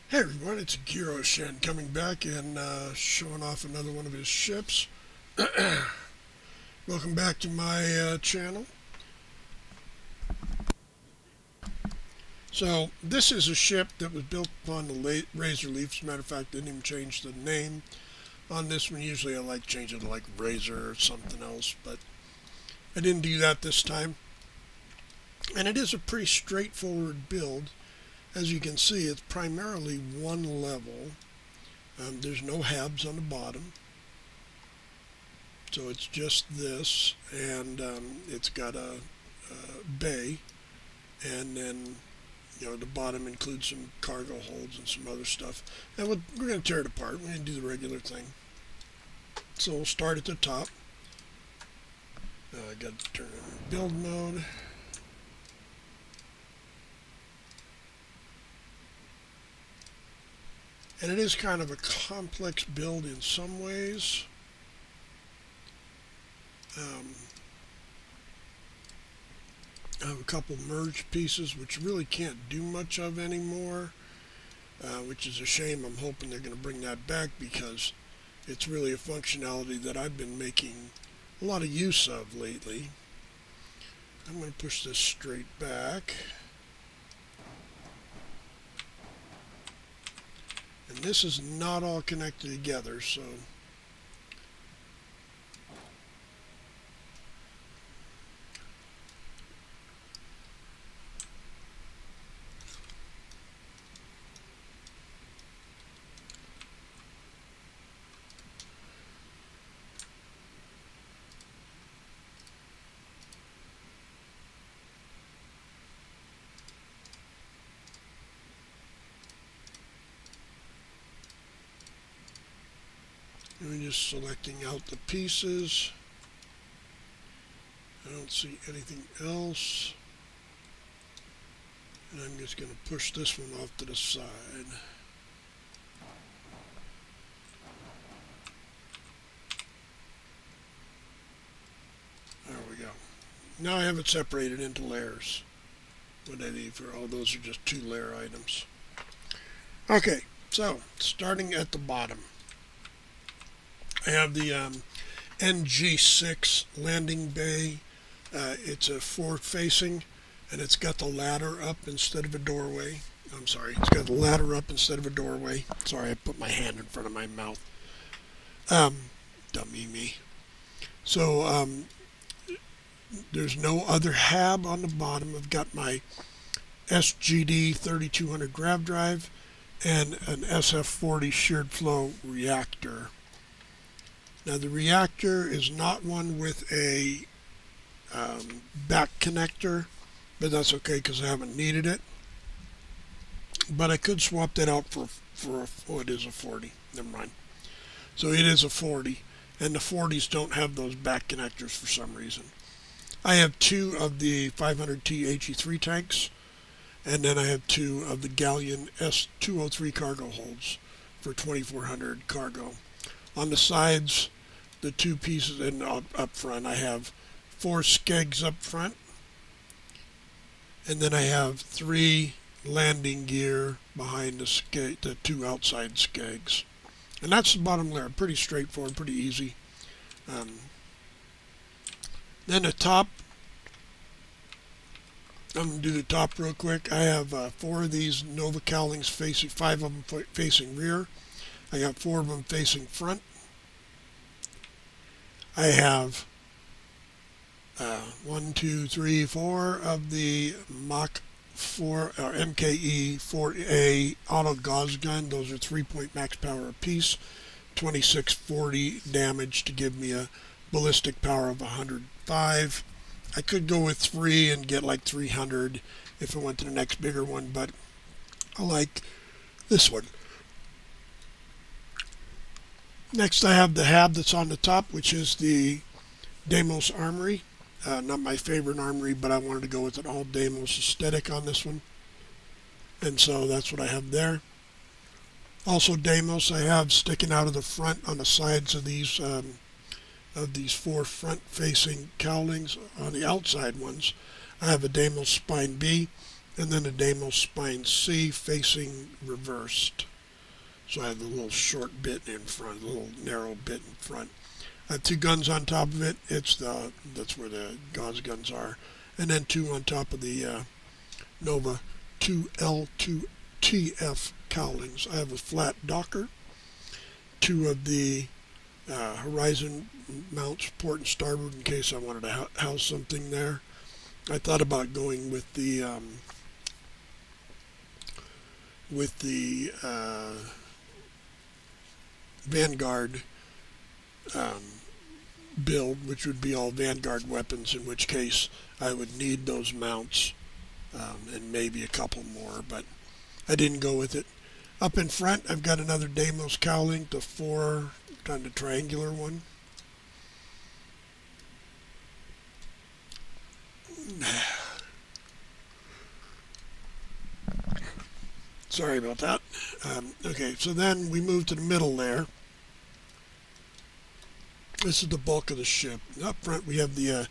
Hey everyone, it's Giro Shen coming back and showing off another one of his ships. Welcome back to my channel. So this is a ship that was built upon the Razorleaf. As a matter of fact, I didn't even change the name on this one. Usually I like change it to like Razor or something else, but I didn't do that this time. And it is a pretty straightforward build. As you can see, it's primarily one level. There's no habs on the bottom. So it's just this, and it's got a bay, and then the bottom includes some cargo holds and some other stuff. And we're going to tear it apart. We're going to do the regular thing. So we'll start at the top. I got to turn on build mode. And it is kind of a complex build in some ways. I have a couple merged pieces which really can't do much of anymore, which is a shame. I'm hoping they're going to bring that back because it's really a functionality that I've been making a lot of use of lately. I'm going to push this straight back. And this is not all connected together, so I'm just selecting out the pieces. I don't see anything else. And I'm just going to push this one off to the side. There we go. Now I have it separated into layers. What I need for all those are just 2-layer items. Okay, so starting at the bottom. I have the NG6 landing bay. It's a forward facing, and it's got the ladder up instead of a doorway. I'm sorry, it's got the ladder up instead of a doorway. Sorry, I put my hand in front of my mouth. Dummy me. So there's no other hab on the bottom. I've got my SGD 3200 grav drive and an SF40 sheared flow reactor. Now the reactor is not one with a back connector, but that's okay because I haven't needed it. But I could swap that out for oh, it is a 40. Never mind. So it is a 40, and the 40s don't have those back connectors for some reason. I have 2 of the 500T HE3 tanks, and then I have 2 of the Galleon S203 cargo holds for 2400 cargo. On the sides, the 2 pieces, and up front, I have 4 skegs up front, and then I have 3 landing gear behind the 2 outside skegs. And that's the bottom layer. Pretty straightforward, pretty easy. Then the top, I'm going to do the top real quick. I have 4 of these Nova Cowlings facing, 5 of them facing rear. I got 4 of them facing front. I have 1, 2, 3, 4 of the Mach 4 or MKE 4A auto gauze gun. Those are 3-point max power apiece, 2640 damage to give me a ballistic power of 105. I could go with 3 and get like 300 if I went to the next bigger one, but I like this one. Next I have the hab that's on the top, which is the Deimos Armory. Not my favorite armory, but I wanted to go with an all Deimos aesthetic on this one. And so that's what I have there. Also Deimos I have sticking out of the front on the sides of these 4 front facing cowlings. On the outside ones I have a Deimos Spine B, and then a Deimos Spine C facing reversed. So I have the little short bit in front, the little narrow bit in front. I have two guns on top of it. That's where the Gauss guns are, and then two on top of the Nova 2L2TF cowlings. I have a flat Docker, two of the Horizon mounts, port and starboard, in case I wanted to house something there. I thought about going with the Vanguard build, which would be all Vanguard weapons, in which case I would need those mounts and maybe a couple more, but I didn't go with it. Up in front, I've got another Deimos cowling, the 4, kind of triangular one. Sorry about that. Okay, so then we move to the middle there. This is the bulk of the ship. Up front, we have the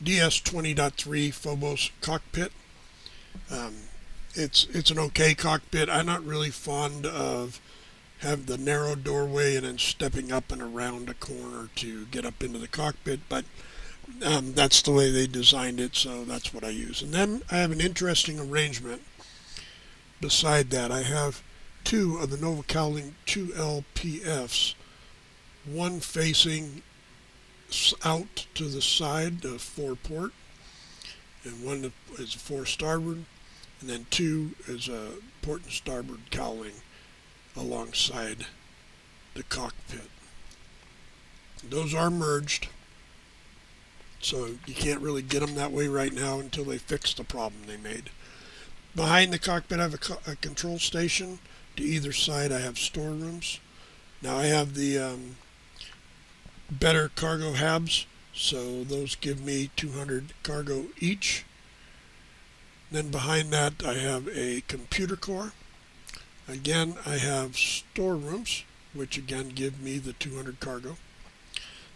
DS-20.3 Phobos cockpit. It's an okay cockpit. I'm not really fond of have the narrow doorway and then stepping up and around a corner to get up into the cockpit, but that's the way they designed it, so that's what I use. And then I have an interesting arrangement. Beside that, I have two of the Nova Cowling 2LPFs, one facing out to the side, the 4 port, and one is a 4 starboard, and then two is a port and starboard cowling alongside the cockpit. Those are merged, so you can't really get them that way right now until they fix the problem they made. Behind the cockpit, I have a control station. To either side, I have storerooms. Now I have the better cargo habs, so those give me 200 cargo each. Then behind that, I have a computer core. Again, I have storerooms, which again give me the 200 cargo.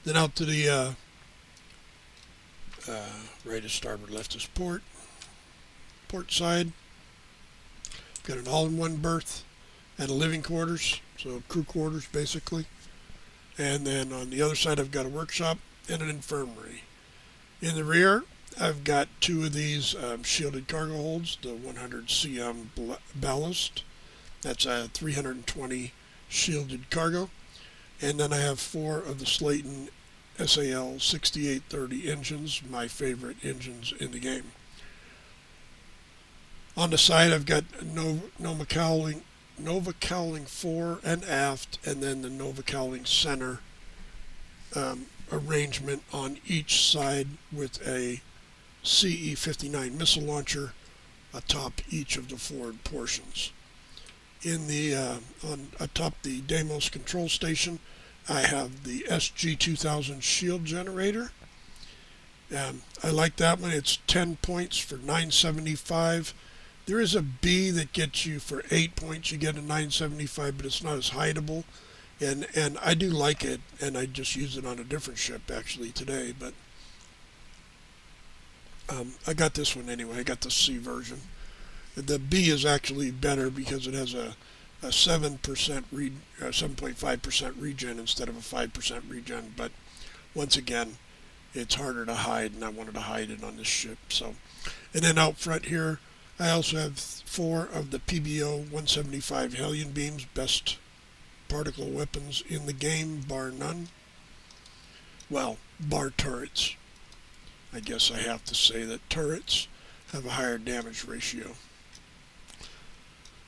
Then out to the right is starboard, left is port. Port side, got an all-in-one berth and a living quarters, so crew quarters basically. And then on the other side, I've got a workshop and an infirmary. In the rear, I've got two of these shielded cargo holds, the 100 cm ballast. That's a 320 shielded cargo. And then I have 4 of the Slayton SAL 6830 engines, my favorite engines in the game. On the side, I've got Nova Cowling 4 and aft, and then the Nova Cowling center arrangement on each side with a CE-59 missile launcher atop each of the forward portions. In the atop the Deimos control station, I have the SG-2000 shield generator. I like that one. It's 10 points for 975. There is a B that gets you for 8 points. You get a 975, but it's not as hideable. And I do like it, and I just used it on a different ship actually today. But I got this one anyway. I got the C version. The B is actually better because it has a 7.5% regen instead of a 5% regen. But once again, it's harder to hide, and I wanted to hide it on this ship. So, and then out front here, I also have 4 of the PBO 175 Hellion beams, best particle weapons in the game, bar none. Well, bar turrets. I guess I have to say that turrets have a higher damage ratio.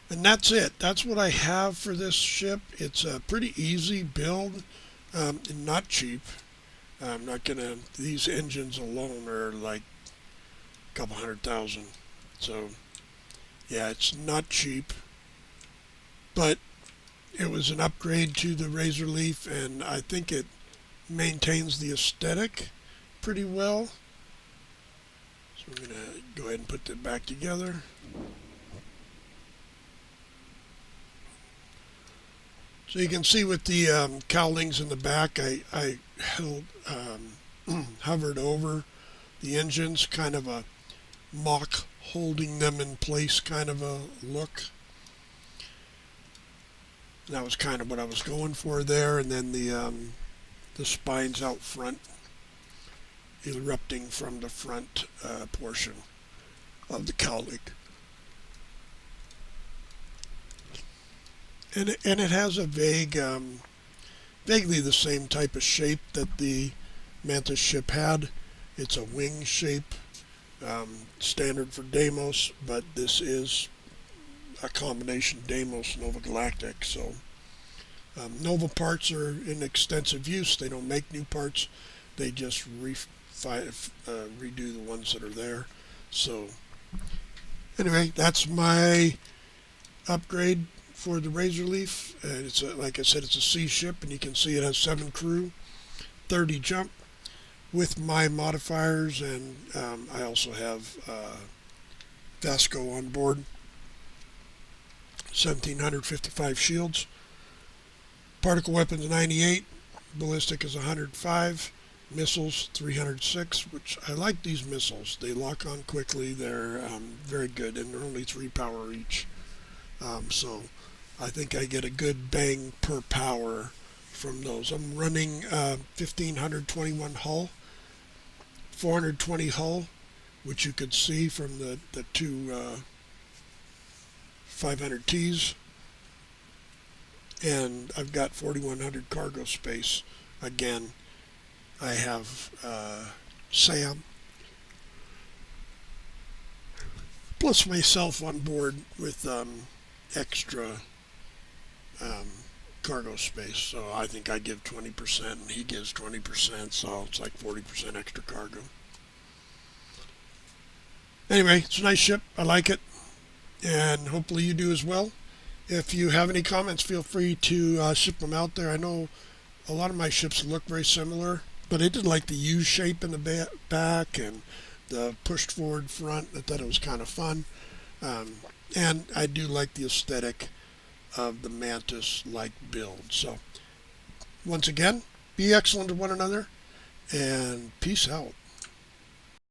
And that's it. That's what I have for this ship. It's a pretty easy build, and not cheap. I'm not gonna. These engines alone are like a couple $100,000. So, yeah, it's not cheap, but it was an upgrade to the Razorleaf, and I think it maintains the aesthetic pretty well. So I'm going to go ahead and put that back together. So you can see with the cowlings in the back, I held, hovered over the engines, kind of a mock holding them in place kind of a look. And that was kind of what I was going for there. And then the spines out front, erupting from the front portion of the cowlick. And it has a vaguely the same type of shape that the Mantis ship had. It's a wing shape, standard for Deimos, but this is a combination Deimos Nova Galactic. So Nova parts are in extensive use. They don't make new parts. They just redo the ones that are there. So anyway, that's my upgrade for the Razorleaf. It's like I said, it's a C ship, and you can see it has 7 crew, 30 jump with my modifiers, and I also have Vasco on board. 1755 shields. Particle weapons 98, ballistic is 105, missiles 306, which I like these missiles. They lock on quickly. They're very good, and they're only 3 power each. So I think I get a good bang per power from those. I'm running 1521 hull, 420 hull, which you could see from the two 500Ts. And I've got 4100 cargo space. Again, I have Sam plus myself on board with extra cargo space. So I think I give 20% and he gives 20%, so it's like 40% extra cargo. Anyway, it's a nice ship. I like it, and hopefully you do as well. If you have any comments, feel free to ship them out there. I know a lot of my ships look very similar, but I did like the U shape in the back and the pushed forward front. I thought it was kind of fun. And I do like the aesthetic of the Mantis-like build. So, once again, be excellent to one another, and peace out.